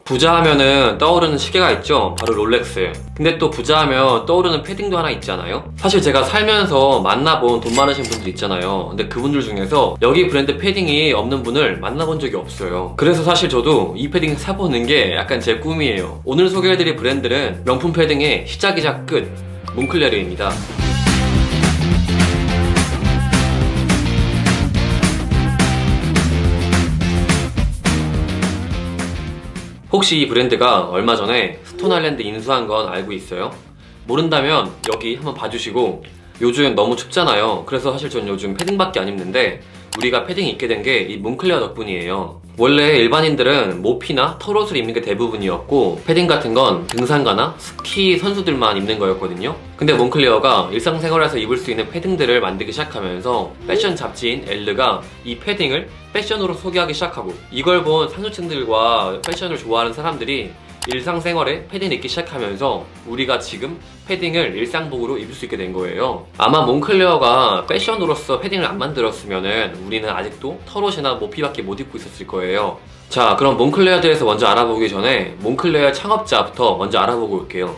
부자 하면은 떠오르는 시계가 있죠. 바로 롤렉스. 근데 또 부자 하면 떠오르는 패딩도 하나 있잖아요. 사실 제가 살면서 만나본 돈 많으신 분들 있잖아요. 근데 그분들 중에서 여기 브랜드 패딩이 없는 분을 만나본 적이 없어요. 그래서 사실 저도 이 패딩 사보는 게 약간 제 꿈이에요. 오늘 소개해드릴 브랜드는 명품 패딩의 시작이자 끝, 몽클레르입니다. 혹시 이 브랜드가 얼마 전에 스톤 아일랜드 인수한 건 알고 있어요? 모른다면 여기 한번 봐주시고, 요즘 너무 춥잖아요. 그래서 사실 전 요즘 패딩밖에 안 입는데 우리가 패딩 입게 된 게 이 몽클레어 덕분이에요. 원래 일반인들은 모피나 털옷을 입는 게 대부분이었고, 패딩 같은 건 등산가나 스키 선수들만 입는 거였거든요. 근데 몽클레어가 일상생활에서 입을 수 있는 패딩들을 만들기 시작하면서 패션 잡지인 엘르가 이 패딩을 패션으로 소개하기 시작하고, 이걸 본 상류층들과 패션을 좋아하는 사람들이 일상생활에 패딩을 입기 시작하면서 우리가 지금 패딩을 일상복으로 입을 수 있게 된 거예요. 아마 몽클레어가 패션으로서 패딩을 안 만들었으면 우리는 아직도 털옷이나 모피밖에 못 입고 있었을 거예요. 자, 그럼 몽클레어에 대해서 먼저 알아보기 전에 몽클레어 창업자부터 먼저 알아보고 올게요.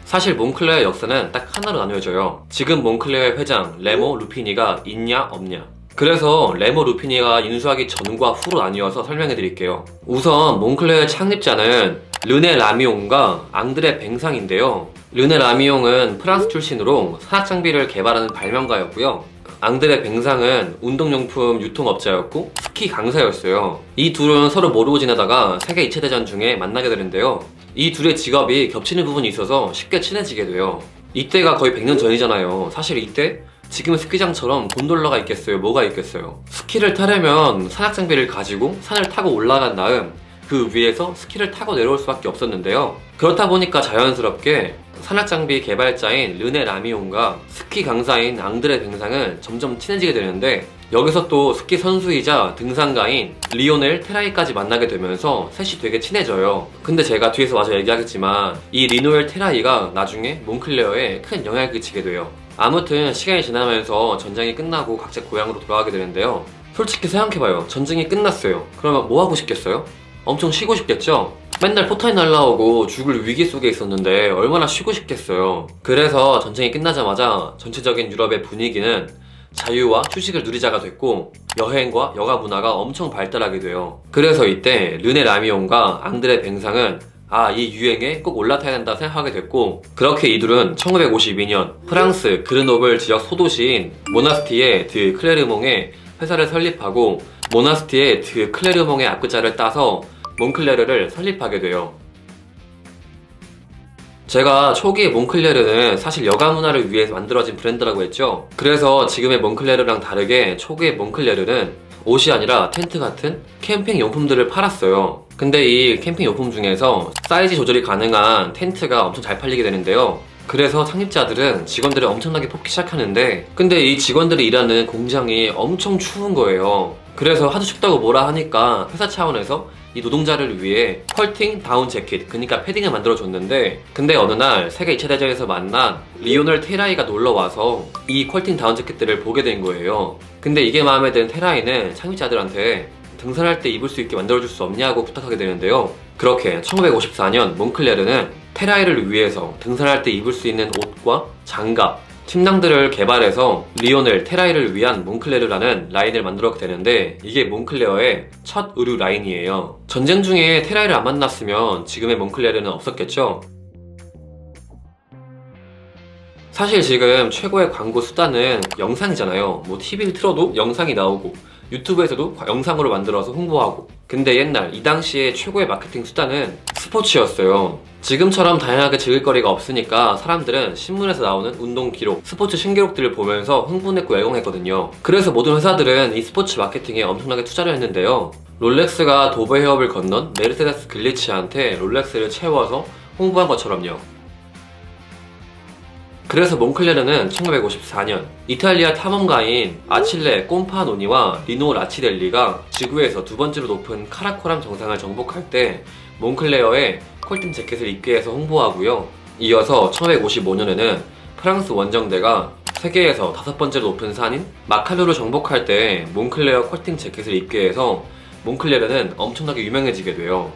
사실 몽클레어 역사는 딱 하나로 나뉘어져요. 지금 몽클레어의 회장 레모 루피니가 있냐 없냐. 그래서 레모 루피니가 인수하기 전과 후로 나뉘어서 설명해 드릴게요. 우선 몽클레어의 창립자는 르네 라미옹과 앙드레 뱅상인데요. 르네 라미옹은 프랑스 출신으로 산악장비를 개발하는 발명가였고요. 앙드레 뱅상은 운동용품 유통업자였고 스키 강사였어요. 이 둘은 서로 모르고 지내다가 세계 2차 대전 중에 만나게 되는데요. 이 둘의 직업이 겹치는 부분이 있어서 쉽게 친해지게 돼요. 이때가 거의 100년 전이잖아요. 사실 이때 지금 스키장처럼 곤돌라가 있겠어요? 뭐가 있겠어요? 스키를 타려면 산악장비를 가지고 산을 타고 올라간 다음 그 위에서 스키를 타고 내려올 수밖에 없었는데요. 그렇다 보니까 자연스럽게 산악장비 개발자인 르네 라미옹과 스키 강사인 앙드레 뱅상은 점점 친해지게 되는데, 여기서 또 스키 선수이자 등산가인 리오넬 테라이까지 만나게 되면서 셋이 되게 친해져요. 근데 제가 뒤에서 마저 얘기하겠지만 이 리노엘 테라이가 나중에 몽클레어에 큰 영향을 끼치게 돼요. 아무튼 시간이 지나면서 전쟁이 끝나고 각자 고향으로 돌아가게 되는데요. 솔직히 생각해봐요. 전쟁이 끝났어요. 그러면 뭐 하고 싶겠어요? 엄청 쉬고 싶겠죠? 맨날 포탄이 날라오고 죽을 위기 속에 있었는데 얼마나 쉬고 싶겠어요. 그래서 전쟁이 끝나자마자 전체적인 유럽의 분위기는 자유와 휴식을 누리자가 됐고, 여행과 여가 문화가 엄청 발달하게 돼요. 그래서 이때 르네 라미옹과 앙드레 뱅상은 이 유행에 꼭 올라타야 된다 생각하게 됐고, 그렇게 이둘은 1952년 프랑스 그르노블 지역 소도시인 모나스티에 드 클레르몽에 회사를 설립하고, 모나스티에 드 클레르몽의 앞글자를 따서 몽클레르를 설립하게 돼요. 제가 초기에 몽클레르는 사실 여가 문화를 위해서 만들어진 브랜드라고 했죠. 그래서 지금의 몽클레르랑 다르게 초기의 몽클레르는 옷이 아니라 텐트 같은 캠핑 용품들을 팔았어요. 근데 이 캠핑 용품 중에서 사이즈 조절이 가능한 텐트가 엄청 잘 팔리게 되는데요. 그래서 창립자들은 직원들을 엄청나게 뽑기 시작하는데, 근데 이 직원들이 일하는 공장이 엄청 추운 거예요. 그래서 하도 춥다고 뭐라 하니까 회사 차원에서 이 노동자를 위해 컬팅 다운 재킷, 그러니까 패딩을 만들어줬는데, 근데 어느 날 세계 2차 대전에서 만난 리오넬 테라이가 놀러와서 이 컬팅 다운 재킷들을 보게 된 거예요. 근데 이게 마음에 든 테라이는 창립자들한테 등산할 때 입을 수 있게 만들어줄 수 없냐고 부탁하게 되는데요. 그렇게 1954년 몽클레르는 테라이를 위해서 등산할 때 입을 수 있는 옷과 장갑, 침낭들을 개발해서 리오넬 테라이를 위한 몽클레르라는 라인을 만들었게 되는데, 이게 몽클레어의 첫 의류 라인이에요. 전쟁 중에 테라이를 안 만났으면 지금의 몽클레르는 없었겠죠? 사실 지금 최고의 광고 수단은 영상이잖아요. 뭐 TV를 틀어도 영상이 나오고 유튜브에서도 영상으로 만들어서 홍보하고. 근데 옛날 이 당시에 최고의 마케팅 수단은 스포츠였어요. 지금처럼 다양하게 즐길 거리가 없으니까 사람들은 신문에서 나오는 운동 기록, 스포츠 신기록들을 보면서 흥분했고 열광했거든요. 그래서 모든 회사들은 이 스포츠 마케팅에 엄청나게 투자를 했는데요. 롤렉스가 도배 해협을 건넌 메르세데스 글리치한테 롤렉스를 채워서 홍보한 것처럼요. 그래서 몽클레르는 1954년 이탈리아 탐험가인 아칠레 꼼파노니와 리노 라치델리가 지구에서 두 번째로 높은 카라코람 정상을 정복할 때 몽클레어의 컬팅 재킷을 입게 해서 홍보하고요. 이어서 1955년에는 프랑스 원정대가 세계에서 5번째로 높은 산인 마카르를 정복할 때 몽클레어 컬팅 재킷을 입게 해서 몽클레르는 엄청나게 유명해지게 돼요.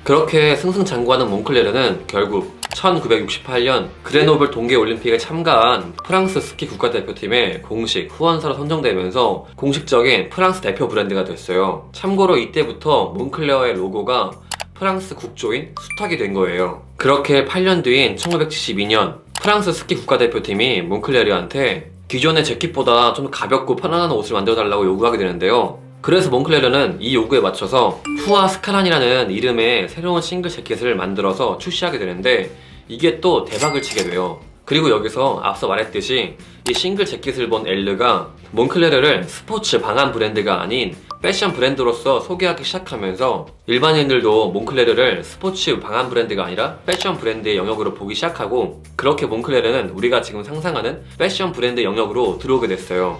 그렇게 승승장구하는 몽클레르는 결국 1968년 그레노블 동계올림픽에 참가한 프랑스 스키 국가대표팀의 공식 후원사로 선정되면서 공식적인 프랑스 대표 브랜드가 됐어요. 참고로 이때부터 몽클레어의 로고가 프랑스 국조인 수탉이 된 거예요. 그렇게 8년 뒤인 1972년 프랑스 스키 국가대표팀이 몽클레르한테 기존의 재킷보다 좀 가볍고 편안한 옷을 만들어달라고 요구하게 되는데요. 그래서 몽클레르는 이 요구에 맞춰서 후아 스카란이라는 이름의 새로운 싱글 재킷을 만들어서 출시하게 되는데 이게 또 대박을 치게 돼요. 그리고 여기서 앞서 말했듯이 이 싱글 재킷을 본 엘르가 몽클레르를 스포츠 방한 브랜드가 아닌 패션 브랜드로서 소개하기 시작하면서 일반인들도 몽클레르를 스포츠 방한 브랜드가 아니라 패션 브랜드의 영역으로 보기 시작하고, 그렇게 몽클레르는 우리가 지금 상상하는 패션 브랜드 영역으로 들어오게 됐어요.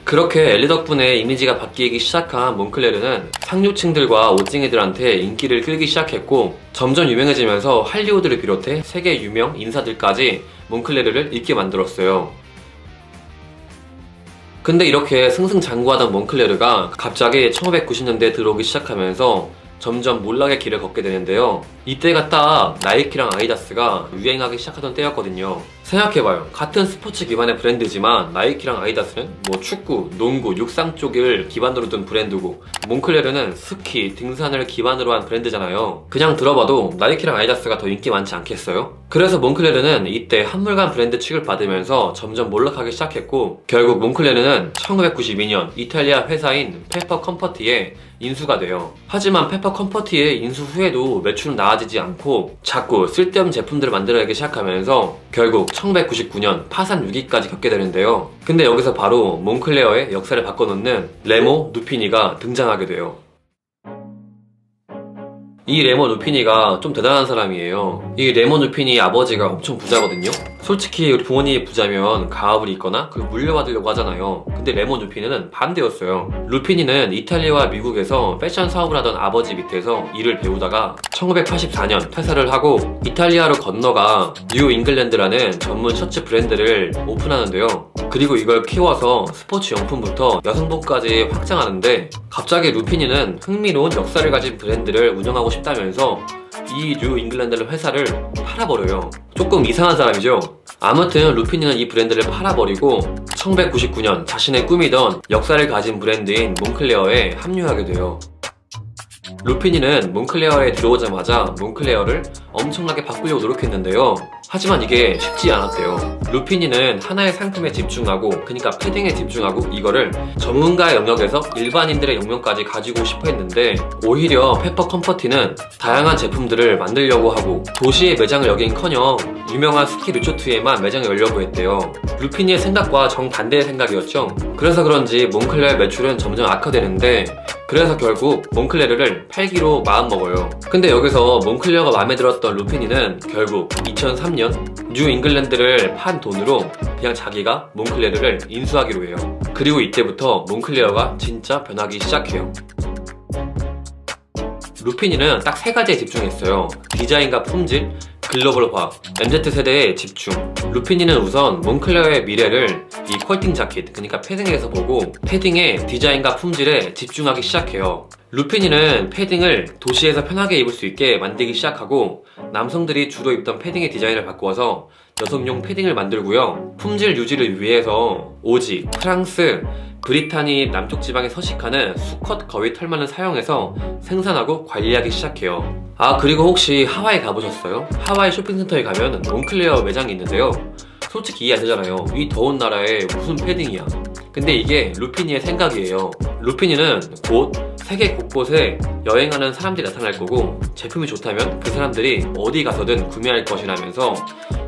그렇게 엘리 덕분에 이미지가 바뀌기 시작한 몽클레르는 상류층들과 옷쟁이들한테 인기를 끌기 시작했고, 점점 유명해지면서 할리우드를 비롯해 세계 유명 인사들까지 몽클레르를 입게 만들었어요. 근데 이렇게 승승장구하던 몽클레르가 갑자기 1990년대에 들어오기 시작하면서 점점 몰락의 길을 걷게 되는데요. 이때가 딱 나이키랑 아디다스가 유행하기 시작하던 때였거든요. 생각해봐요. 같은 스포츠 기반의 브랜드지만 나이키랑 아디다스는 뭐 축구, 농구, 육상 쪽을 기반으로 둔 브랜드고 몽클레르는 스키, 등산을 기반으로 한 브랜드잖아요. 그냥 들어봐도 나이키랑 아디다스가 더 인기 많지 않겠어요? 그래서 몽클레르는 이때 한물간 브랜드 취급을 받으면서 점점 몰락하기 시작했고, 결국 몽클레르는 1992년 이탈리아 회사인 페퍼 컴퍼티에 인수가 돼요. 하지만 페퍼 컴퍼티의 인수 후에도 매출은 나아지지 않고 자꾸 쓸데없는 제품들을 만들어내기 시작하면서 결국 1999년 파산 위기까지 겪게 되는데요. 근데 여기서 바로 몽클레어의 역사를 바꿔놓는 레모 누피니가 등장하게 돼요. 이 레모 누피니가 좀 대단한 사람이에요. 이 레모 누피니 아버지가 엄청 부자거든요. 솔직히 우리 부모님이 부자면 가업을 잇거나 그걸 물려받으려고 하잖아요. 근데 레모 누피니는 반대였어요. 루피니는 이탈리아와 미국에서 패션 사업을 하던 아버지 밑에서 일을 배우다가 1984년 퇴사를 하고 이탈리아로 건너가 뉴 잉글랜드라는 전문 셔츠 브랜드를 오픈하는데요. 그리고 이걸 키워서 스포츠 용품부터 여성복까지 확장하는데, 갑자기 루피니는 흥미로운 역사를 가진 브랜드를 운영하고 싶다면서 이 뉴 잉글랜드 회사를 팔아버려요. 조금 이상한 사람이죠? 아무튼 루피니는 이 브랜드를 팔아버리고 1999년 자신의 꿈이던 역사를 가진 브랜드인 몽클레어에 합류하게 돼요. 루피니는 몽클레어에 들어오자마자 몽클레어를 엄청나게 바꾸려고 노력했는데요. 하지만 이게 쉽지 않았대요. 루피니는 하나의 상품에 집중하고, 그러니까 패딩에 집중하고 이거를 전문가의 영역에서 일반인들의 영역까지 가지고 싶어 했는데, 오히려 페퍼 컴퍼티는 다양한 제품들을 만들려고 하고 도시의 매장을 여긴커녕 유명한 스키 리조트에만 매장을 열려고 했대요. 루피니의 생각과 정반대의 생각이었죠. 그래서 그런지 몽클레어의 매출은 점점 악화되는데, 그래서 결국 몽클레르를 팔기로 마음먹어요. 근데 여기서 몽클레어가 마음에 들었던 루피니는 결국 2003년 뉴 잉글랜드를 판 돈으로 그냥 자기가 몽클레르를 인수하기로 해요. 그리고 이때부터 몽클레어가 진짜 변하기 시작해요. 루피니는 딱 세 가지에 집중했어요. 디자인과 품질, 글로벌화, MZ세대에 집중. 루피니는 우선 몽클레어의 미래를 이 퀄팅 자켓, 그러니까 패딩에서 보고 패딩의 디자인과 품질에 집중하기 시작해요. 루피니는 패딩을 도시에서 편하게 입을 수 있게 만들기 시작하고, 남성들이 주로 입던 패딩의 디자인을 바꾸어서 여성용 패딩을 만들고요. 품질 유지를 위해서 오지, 프랑스, 브리타니 남쪽 지방에 서식하는 수컷 거위 털만을 사용해서 생산하고 관리하기 시작해요. 아, 그리고 혹시 하와이 가보셨어요? 하와이 쇼핑센터에 가면 몽클레어 매장이 있는데요. 솔직히 이해 안 되잖아요. 이 더운 나라에 무슨 패딩이야. 근데 이게 루피니의 생각이에요. 루피니는 곧 세계 곳곳에 여행하는 사람들이 나타날 거고, 제품이 좋다면 그 사람들이 어디 가서든 구매할 것이라면서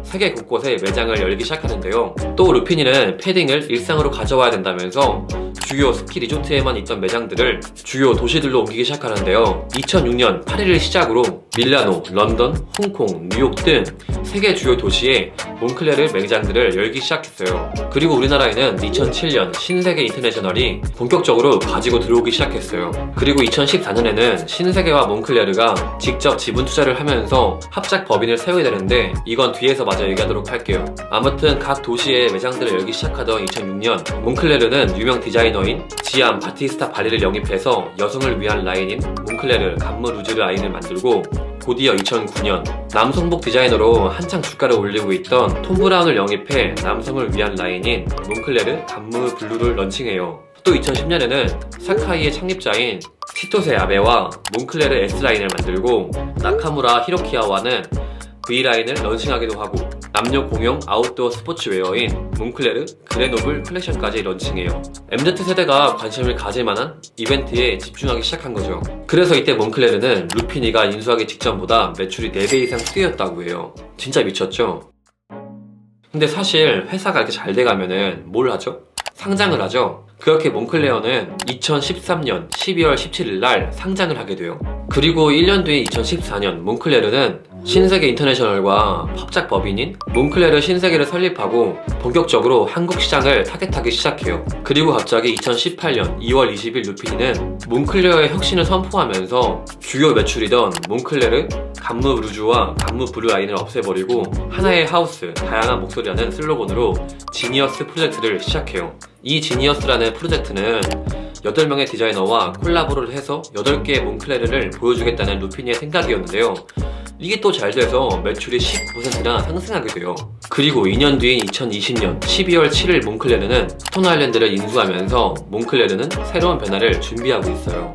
세계 곳곳에 매장을 열기 시작하는데요. 또 루피니는 패딩을 일상으로 가져와야 된다면서 주요 스키 리조트에만 있던 매장들을 주요 도시들로 옮기기 시작하는데요. 2006년 파리를 시작으로 밀라노, 런던, 홍콩, 뉴욕 등 세계 주요 도시에 몽클레르 매장들을 열기 시작했어요. 그리고 우리나라에는 2007년 신세계 인터내셔널이 본격적으로 가지고 들어오기 시작했어요. 그리고 2014년에는 신세계와 몽클레르가 직접 지분 투자를 하면서 합작 법인을 세우게 되는데, 이건 뒤에서 맞아요. 먼저 얘기하도록 할게요. 아무튼 각 도시에 매장들을 열기 시작하던 2006년, 몽클레르는 유명 디자이너인 지안 바티스타 발리를 영입해서 여성을 위한 라인인 몽클레르 감무 루즈 라인을 만들고, 곧이어 2009년 남성복 디자이너로 한창 주가를 올리고 있던 톰 브라운을 영입해 남성을 위한 라인인 몽클레르 감무 블루를 런칭해요. 또 2010년에는 사카이의 창립자인 치토세 아베와 몽클레르 S라인을 만들고, 나카무라 히로키아와는 V라인을 런칭하기도 하고, 남녀 공용 아웃도어 스포츠웨어인 몽클레르 그레노블 컬렉션까지 런칭해요. MZ세대가 관심을 가질 만한 이벤트에 집중하기 시작한 거죠. 그래서 이때 몽클레르는 루피니가 인수하기 직전보다 매출이 4배 이상 뛰었다고 해요. 진짜 미쳤죠? 근데 사실 회사가 이렇게 잘 돼가면은 뭘 하죠? 상장을 하죠. 그렇게 몽클레어는 2013년 12월 17일 날 상장을 하게 돼요. 그리고 1년 뒤인 2014년 몽클레르는 신세계 인터내셔널과 합작 법인인 몽클레르 신세계를 설립하고 본격적으로 한국 시장을 타겟하기 시작해요. 그리고 갑자기 2018년 2월 20일 루피니는 몽클레어의 혁신을 선포하면서 주요 매출이던 몽클레르 감무 루즈와 감무 블루 라인을 없애버리고 하나의 하우스, 다양한 목소리라는 슬로건으로 지니어스 프로젝트를 시작해요. 이 지니어스라는 프로젝트는 8명의 디자이너와 콜라보를 해서 8개의 몽클레르를 보여주겠다는 루피니의 생각이었는데요. 이게 또 잘 돼서 매출이 19%나 상승하게 돼요. 그리고 2년 뒤인 2020년 12월 7일 몽클레르는 스톤 아일랜드를 인수하면서 몽클레르는 새로운 변화를 준비하고 있어요.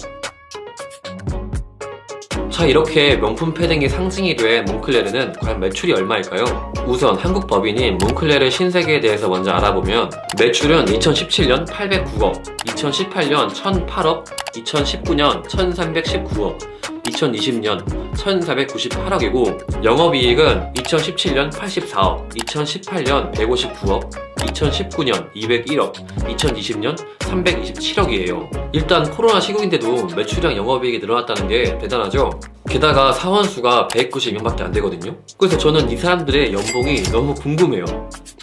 자, 이렇게 명품 패딩이 상징이 된 몽클레르는 과연 매출이 얼마일까요? 우선 한국 법인인 몽클레르 신세계에 대해서 먼저 알아보면 매출은 2017년 809억, 2018년 1008억, 2019년 1319억, 2020년 1498억이고, 영업이익은 2017년 84억, 2018년 159억, 2019년 201억, 2020년 327억이에요. 일단 코로나 시국인데도 매출이랑 영업이익이 늘어났다는 게 대단하죠? 게다가 사원수가 190명밖에 안 되거든요? 그래서 저는 이 사람들의 연봉이 너무 궁금해요.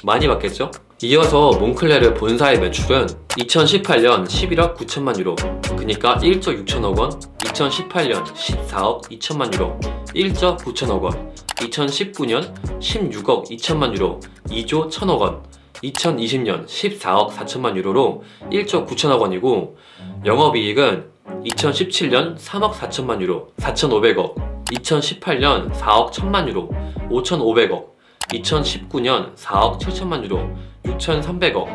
많이 받겠죠? 이어서 몽클레르 본사의 매출은 2018년 11억 9천만 유로, 그니까 1조 6천억 원, 2018년 14억 2천만 유로, 1조 9천억 원, 2019년 16억 2천만 유로, 2조 1천억 원, 2020년 14억 4천만 유로로 1조 9천억 원이고, 영업이익은 2017년 3억 4천만 유로, 4,500억, 2018년 4억 1천만 유로, 5,500억, 2019년 4억 7천만 유로, 6,300억,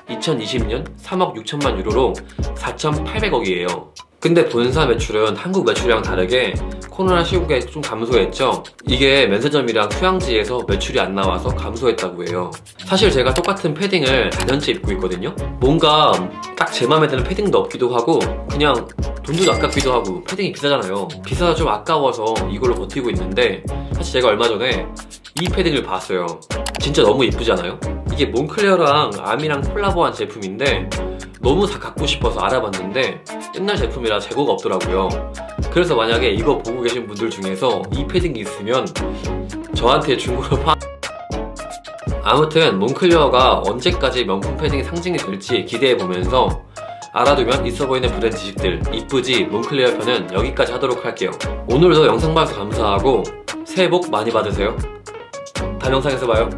2020년 3억 6천만 유로로 4,800억이에요. 근데 본사 매출은 한국 매출이랑 다르게 코로나 시국에 좀 감소했죠. 이게 면세점이랑 휴양지에서 매출이 안 나와서 감소했다고 해요. 사실 제가 똑같은 패딩을 4년째 입고 있거든요. 뭔가 딱 제 맘에 드는 패딩도 없기도 하고, 그냥 돈도 아깝기도 하고, 패딩이 비싸잖아요. 비싸서 좀 아까워서 이걸로 버티고 있는데, 사실 제가 얼마 전에 이 패딩을 봤어요. 진짜 너무 이쁘지 않아요? 이게 몽클레어랑 아미랑 콜라보한 제품인데 너무 다 갖고 싶어서 알아봤는데 옛날 제품이라 재고가 없더라고요. 그래서 만약에 이거 보고 계신 분들 중에서 이 패딩이 있으면 저한테 중고로 아무튼 몽클레어가 언제까지 명품 패딩의 상징이 될지 기대해보면서 알아두면 있어 보이는 브랜드 지식들 이쁘지 몽클레어 편은 여기까지 하도록 할게요. 오늘도 영상 봐서 감사하고 새해 복 많이 받으세요. 다음 영상에서 봐요.